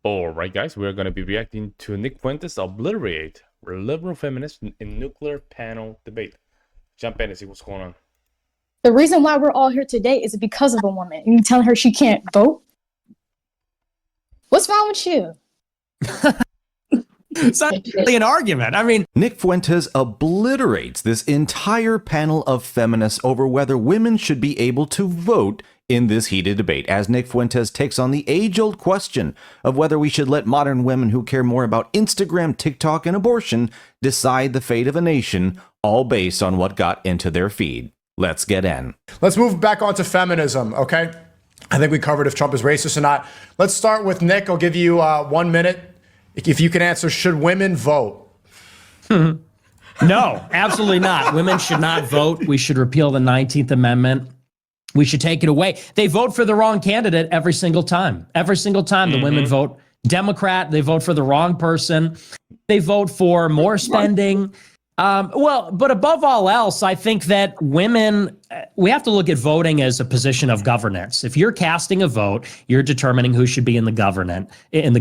All right, guys, we're going to be reacting to Nick Fuentes Obliterate, liberal feminist in nuclear panel debate. Jump in and see what's going on. The reason why we're all here today is because of a woman. And you telling her she can't vote? What's wrong with you? It's not really an argument. I mean, Nick Fuentes obliterates this entire panel of feminists over whether women should be able to vote in this heated debate, as Nick Fuentes takes on the age-old question of whether we should let modern women who care more about Instagram, TikTok, and abortion decide the fate of a nation, all based on what got into their feed. Let's get in. Let's move back on to feminism, okay? I think we covered if Trump is racist or not. Let's start with Nick. I'll give you 1 minute. If you can answer, should women vote? no, absolutely not. Women should not vote. We should repeal the 19th Amendment. We should take it away. They vote for the wrong candidate every single time. Every single time the women vote Democrat, they vote for the wrong person. They vote for more spending. But above all else, I think that women, we have to look at voting as a position of governance. If you're casting a vote, you're determining who should be in the government. And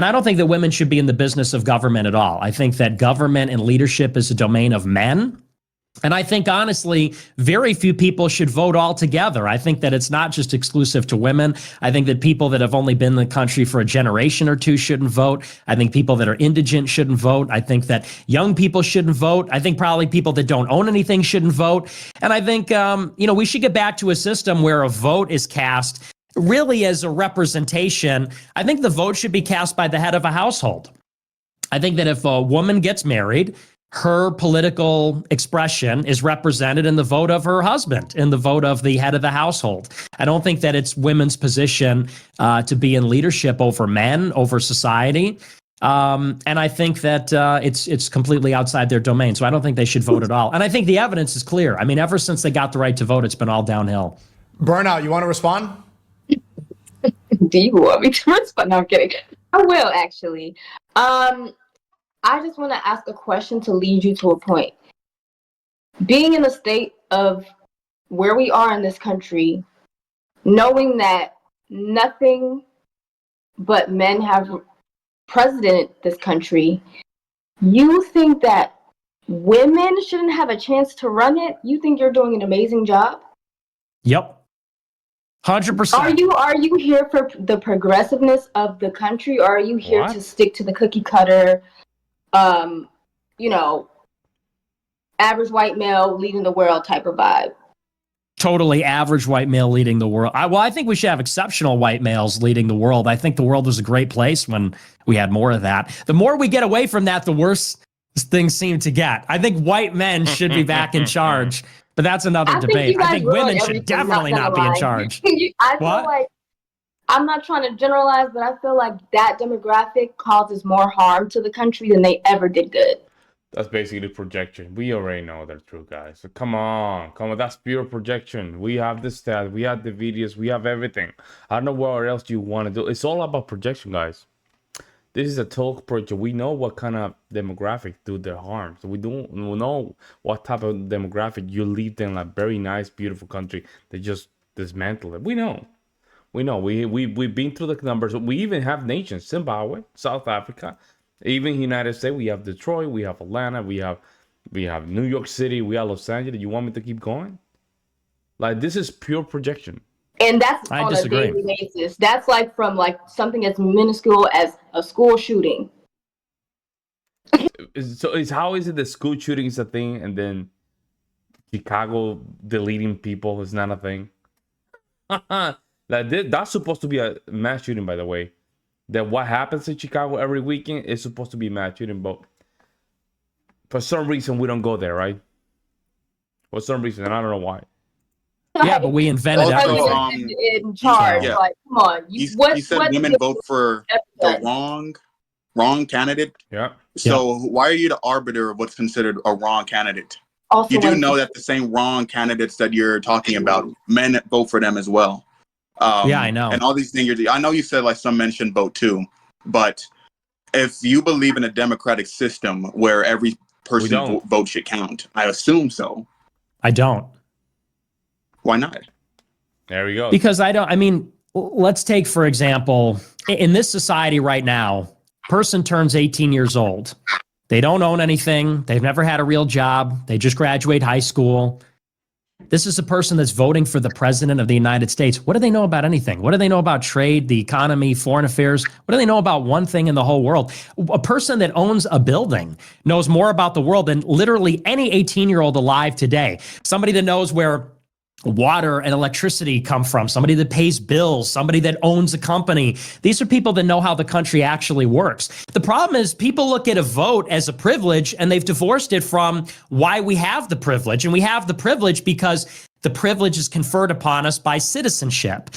I don't think that women should be in the business of government at all. I think that government and leadership is a domain of men. And I think, honestly, very few people should vote altogether. I think that it's not just exclusive to women. I think that people that have only been in the country for a generation or two shouldn't vote. I think people that are indigent shouldn't vote. I think that young people shouldn't vote. I think probably people that don't own anything shouldn't vote. And I think, we should get back to a system where a vote is cast really as a representation. I think the vote should be cast by the head of a household. I think that if a woman gets married, her political expression is represented in the vote of her husband, in the vote of the head of the household. I don't think that it's women's position to be in leadership over men, over society. And I think that it's completely outside their domain. So I don't think they should vote at all. And I think the evidence is clear. I mean, ever since they got the right to vote, it's been all downhill. Burnout, you want to respond? Do you want me to respond? No, I'm kidding. I will, actually. I just want to ask a question to lead you to a point. Being in the state of where we are in this country, knowing that nothing but men have president this country, you think that women shouldn't have a chance to run it? You think you're doing an amazing job? Yep. 100%. Are you here for the progressiveness of the country, or are you here to stick to the cookie cutter, average white male leading the world type of vibe? Totally average white male leading the world. I think we should have exceptional white males leading the world. I think the world was a great place when we had more of that. The more we get away from that, the worse things seem to get. I think white men should be back in charge, but that's another debate. I think women should definitely not be in charge. I feel like, I'm not trying to generalize, but I feel like that demographic causes more harm to the country than they ever did good. That's basically projection. We already know that's true, guys. So come on. That's pure projection. We have the stats, we have the videos, we have everything. I don't know what else you want to do. It's all about projection, guys. This is a talk project. We know what kind of demographic do their harm. So we don't know what type of demographic you leave them in a very nice, beautiful country. They just dismantle it. We know. We've been through the numbers. We even have nations: Zimbabwe, South Africa, even United States. We have Detroit, we have Atlanta, we have New York City, we have Los Angeles. You want me to keep going? Like, this is pure projection. And that's on a daily basis. That's like from like something as minuscule as a school shooting. So how is it that school shooting is a thing and then Chicago deleting people is not a thing? That's supposed to be a mass shooting, by the way. That what happens in Chicago every weekend is supposed to be a mass shooting, but for some reason we don't go there, right? For some reason, and I don't know why. Yeah, but we invented everything. In charge, like, come on. You said women vote for the wrong candidate. Yeah. So why are you the arbiter of what's considered a wrong candidate? Also, you do know that the same wrong candidates that you're talking about, men vote for them as well. Yeah, I know. And all these things. I know you said like some men shouldn't vote too, but if you believe in a democratic system where every person's vote should count, I assume so. I don't. Why not? There we go. Because I mean, let's take, for example, in this society right now, person turns 18 years old. They don't own anything. They've never had a real job. They just graduate high school. This is a person that's voting for the president of the United States. What do they know about anything? What do they know about trade, the economy, foreign affairs? What do they know about one thing in the whole world? A person that owns a building knows more about the world than literally any 18-year-old alive today. Somebody that knows where water and electricity come from, somebody that pays bills, somebody that owns a company. These are people that know how the country actually works. The problem is people look at a vote as a privilege, and they've divorced it from why we have the privilege. And we have the privilege because the privilege is conferred upon us by citizenship.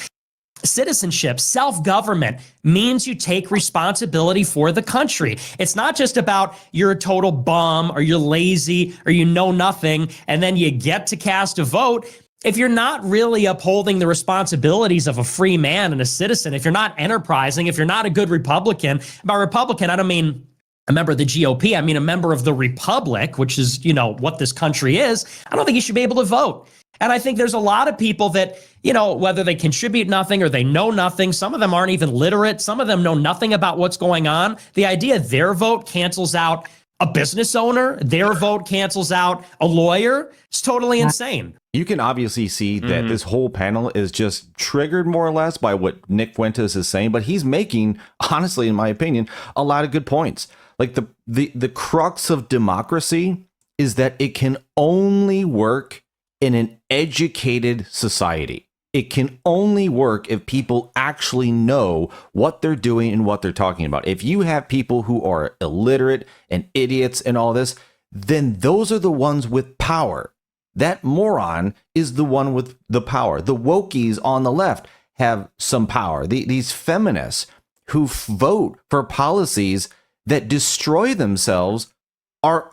Citizenship, self-government, means you take responsibility for the country. It's not just about you're a total bum or you're lazy or you know nothing and then you get to cast a vote. If you're not really upholding the responsibilities of a free man and a citizen, if you're not enterprising, if you're not a good Republican, by Republican, I don't mean a member of the GOP, I mean a member of the Republic, which is, you know, what this country is, I don't think you should be able to vote. And I think there's a lot of people that, you know, whether they contribute nothing or they know nothing, some of them aren't even literate, some of them know nothing about what's going on. The idea their vote cancels out a business owner, their vote cancels out a lawyer, it's totally insane. You can obviously see that this whole panel is just triggered more or less by what Nick Fuentes is saying, but he's making, honestly, in my opinion, a lot of good points. Like the crux of democracy is that it can only work in an educated society. It can only work if people actually know what they're doing and what they're talking about. If you have people who are illiterate and idiots and all this, then those are the ones with power. That moron is the one with the power. The wokies on the left have some power. These feminists who vote for policies that destroy themselves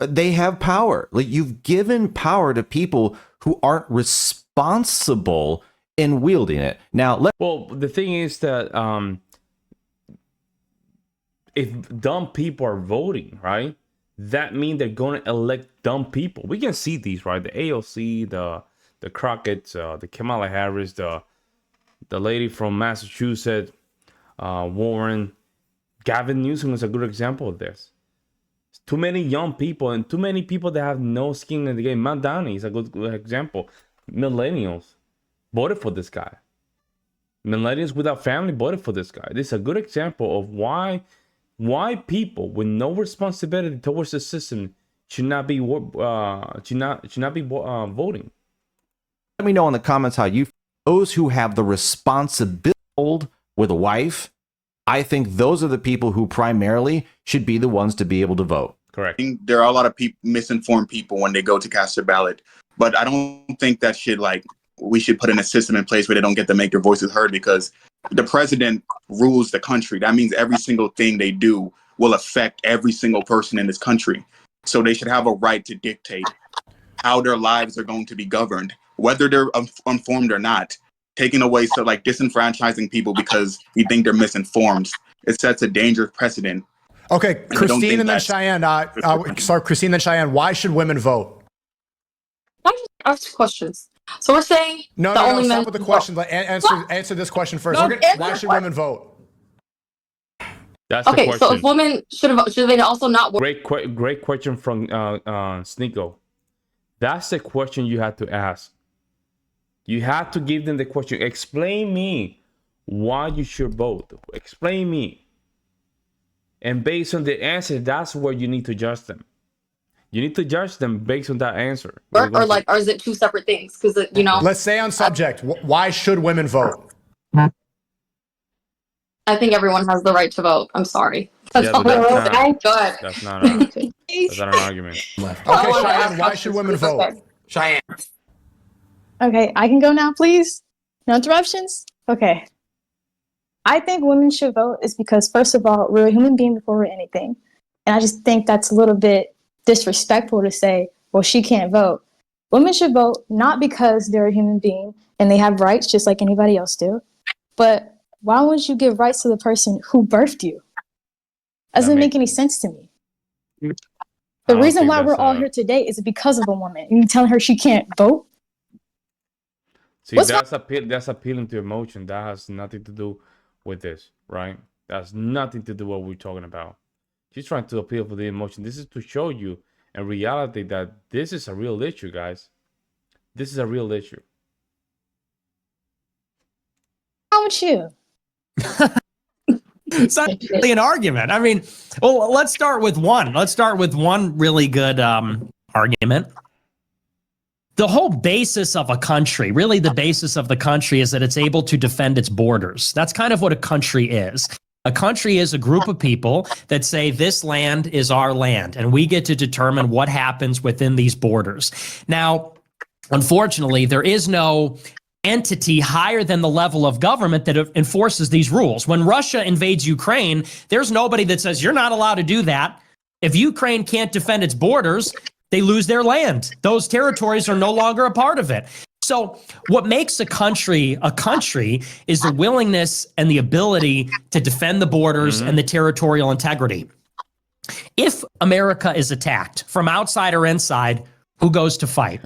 they have power. Like, you've given power to people who aren't responsible in wielding it. Now, well, the thing is that if dumb people are voting, right, that means they're going to elect dumb people. We can see these, right? The AOC, the Crockett's, the Kamala Harris, the lady from Massachusetts, Warren, Gavin Newsom is a good example of this. Too many young people and too many people that have no skin in the game. Matt Downey is a good example. Millennials voted for this guy. Millennials without family voted for this guy. This is a good example of why people with no responsibility towards the system should not be voting. let me know in the comments how you. Those who have the responsibility with a wife, I think those are the people who primarily should be the ones to be able to vote. Correct. There are a lot of misinformed people when they go to cast their ballot, but I don't think that we should put in a system in place where they don't get to make their voices heard, because the president rules the country. That means every single thing they do will affect every single person in this country. So they should have a right to dictate how their lives are going to be governed, whether they're informed or not. Taking away, so like disenfranchising people because we think they're misinformed, it sets a dangerous precedent. Okay, Christine and then Cheyenne. Christine and Cheyenne. Why should women vote? I just ask questions. So we're saying No. Stop with the question. Answer this question first. Why should women vote? That's the question. So if women should they also not vote? Great question from Sneeko. That's the question you have to ask. You have to give them the question. Explain me why you should vote. Explain me. And based on the answer, that's where you need to judge them. You need to judge them based on that answer. Or is it two separate things? Because Let's stay on subject. Why should women vote? I think everyone has the right to vote. I'm sorry. That's not an argument. Okay, Cheyenne. Why should women vote? Cheyenne. Okay, I can go now, please? No interruptions? Okay. I think women should vote is because, first of all, we're a human being before we're anything. And I just think that's a little bit disrespectful to say, well, she can't vote. Women should vote not because they're a human being and they have rights just like anybody else do, but why wouldn't you give rights to the person who birthed you? Doesn't make any sense to me. The reason why we're all here today is because of a woman. And you telling her she can't vote? See, What's that's appealing to emotion. That has nothing to do with this, right? That's nothing to do with what we're talking about. She's trying to appeal for the emotion. This is to show you in reality that this is a real issue, guys. This is a real issue. wrong with you? It's not really an argument. I mean, well, let's start with one. Let's start with one really good argument. The whole basis of a country, really the basis of the country, is that it's able to defend its borders. That's kind of what a country is. A country is a group of people that say this land is our land, and we get to determine what happens within these borders. Now, unfortunately, there is no entity higher than the level of government that enforces these rules. When Russia invades Ukraine, there's nobody that says you're not allowed to do that. If Ukraine can't defend its borders, they lose their land. Those territories are no longer a part of it. So what makes a country is the willingness and the ability to defend the borders and the territorial integrity. If America is attacked from outside or inside, who goes to fight?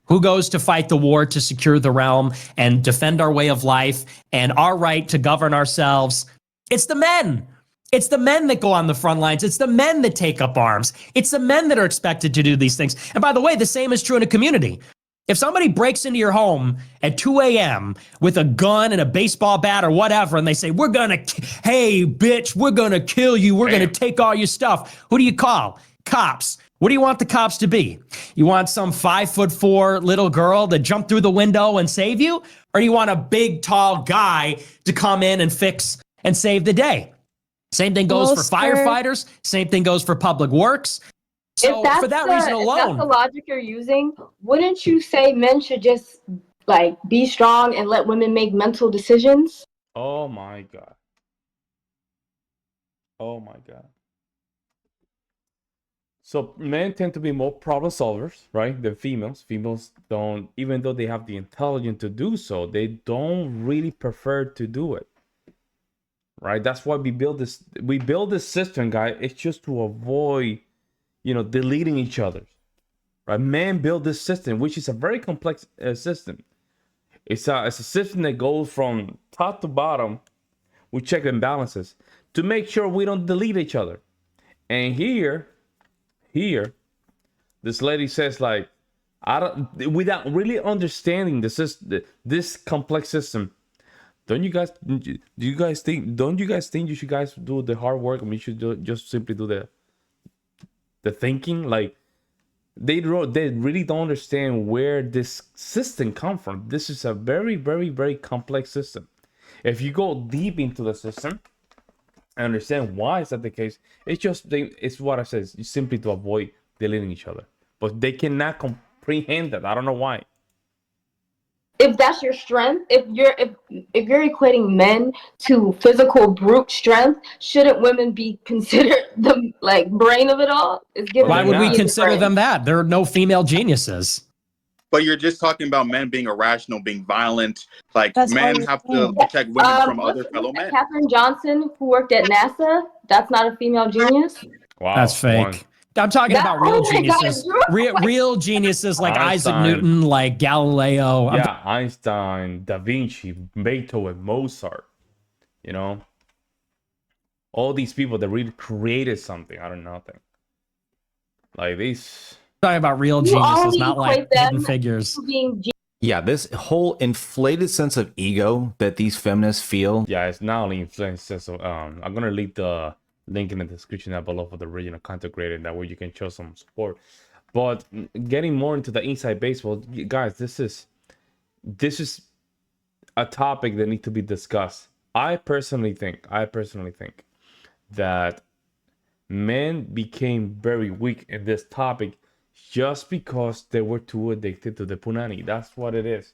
Who goes to fight the war to secure the realm and defend our way of life and our right to govern ourselves? It's the men. It's the men that go on the front lines. It's the men that take up arms. It's the men that are expected to do these things. And by the way, the same is true in a community. If somebody breaks into your home at 2 a.m. with a gun and a baseball bat or whatever, and they say, hey, bitch, we're going to kill you. We're going to take all your stuff. Who do you call? Cops. What do you want the cops to be? You want some 5'4" little girl to jump through the window and save you? Or do you want a big, tall guy to come in and fix and save the day? Same thing goes for firefighters. Same thing goes for public works. So for that reason alone, if that's the logic you're using, wouldn't you say men should just like be strong and let women make mental decisions? Oh my God. Oh my God. So men tend to be more problem solvers, right, than females. Females don't, even though they have the intelligence to do so, they don't really prefer to do it. Right? That's why we build this system, guys. It's just to avoid, deleting each other. Right? Men build this system, which is a very complex system. It's a system that goes from top to bottom with check and balances to make sure we don't delete each other. And here, this lady says, like, without really understanding this complex system. Don't you guys think you should guys do the hard work? I mean, you should just simply do the thinking. Like, they really don't understand where this system comes from. This is a very, very, very complex system. If you go deep into the system and understand why is that the case, it's what I said. It's simply to avoid deleting each other. But they cannot comprehend that. I don't know why. If that's your strength, if you're equating men to physical brute strength, shouldn't women be considered the brain of it all? Why would we consider them that? There are no female geniuses. But you're just talking about men being irrational, being violent. Like, men have to protect women from other fellow men. Katherine Johnson, who worked at NASA, that's not a female genius? Wow. That's fake. I'm talking about real geniuses. Real geniuses like Isaac Newton, like Galileo. Einstein, Da Vinci, Beethoven, Mozart. All these people that really created something out of nothing. Like these. Talking about real geniuses, not like hidden figures. Yeah, this whole inflated sense of ego that these feminists feel. Yeah, it's not only inflated sense of. I'm gonna leave the link in the description down below for the original content creator. That way you can show some support. But getting more into the inside baseball, guys, this is a topic that needs to be discussed. I personally think that men became very weak in this topic just because they were too addicted to the punani. That's what it is.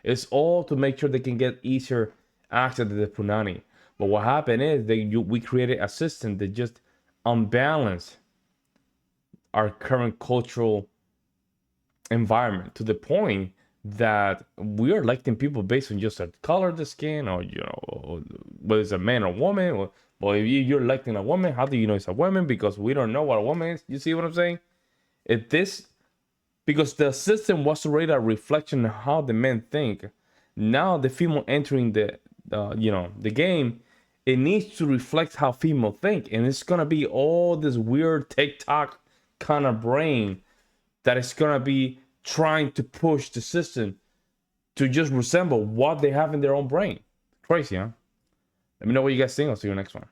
It's all to make sure they can get easier access to the punani. But what happened is we created a system that just unbalanced our current cultural environment to the point that we are electing people based on just the color of the skin, or whether it's a man or woman. Well, if you're electing a woman, how do you know it's a woman? Because we don't know what a woman is. You see what I'm saying? Because the system was already a reflection of how the men think. Now the female entering the the game, it needs to reflect how female think, and it's gonna be all this weird TikTok kind of brain that is gonna be trying to push the system to just resemble what they have in their own brain. Crazy, huh? Let me know what you guys think. I'll see you next one.